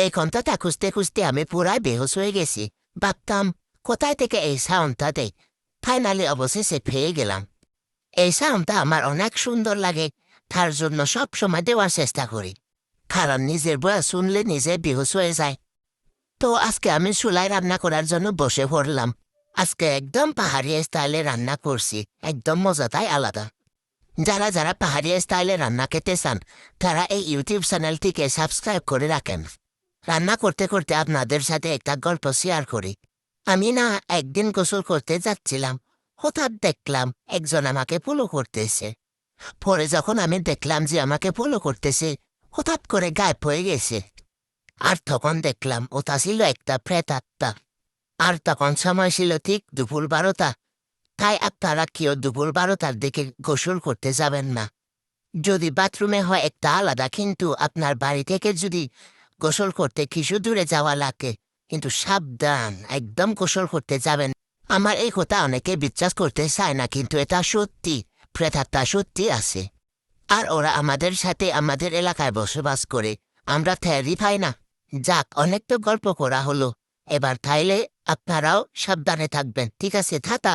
এই ঘন্টাটা খুঁজতে খুঁজতে আমি পুরাই বেহুশ হয়ে গেছি। ভাবতাম কোথায় থেকে এই সাউন্ডটা দেয়। ফাইনালি অবশেষে পেয়ে গেলাম। এই সাউন্ডটা আমার অনেক সুন্দর লাগে, তার জন্য সব সময় দেওয়ার চেষ্টা করি, কারণ নিজের বয়া শুনলে নিজে বেহুশ হয়ে যায়। তো আজকে আমি চুলায় রান্না করার জন্য বসে পড়লাম। আজকে একদম পাহাড়ি স্টাইলে রান্না করছি, একদম মজাটাই আলাদা। যারা যারা পাহাড়ি স্টাইলে রান্না খেতে চান তারা এই ইউটিউব চ্যানেলটিকে সাবস্ক্রাইব করে রাখেন। রান্না করতে করতে আপনাদের সাথে একটা গল্প শেয়ার করি। আমি না একদিন গোসল করতে যাচ্ছিলাম, হঠাৎ দেখলাম একজন আমাকে ফলো করতেছে। পরে যখন আমি দেখলাম যে আমাকে ফলো করতেছে, হঠাৎ করে গায়েব হয়ে গেছে। আর তখন দেখলাম ওটা ছিল একটা প্রেতাত্মা। আর তখন সময় ছিল ঠিক দুপুর 12টা। তাই আপনারা কেউ দুপুর 12টার দিকে গোসল করতে যাবেন না। যদি বাথরুমে হয় একটা আলাদা, কিন্তু আপনার বাড়ি থেকে যদি গোসল করতে কিছু দূরে যাওয়া লাগে, কিন্তু সাবধান, একদম গোসল করতে যাবেন। আমার এই কথা অনেকে বিশ্বাস করতে চায় না, কিন্তু এটা সত্যি। প্রেতাত্মা সত্যি আছে। আর ওরা আমাদের সাথে আমাদের এলাকায় বসবাস করে, আমরা টেরই পাই না। যাক, অনেক তো গল্প করা হলো। এবার তাইলে আপনারাও সাবধানে থাকবেন, ঠিক আছে? টাটা।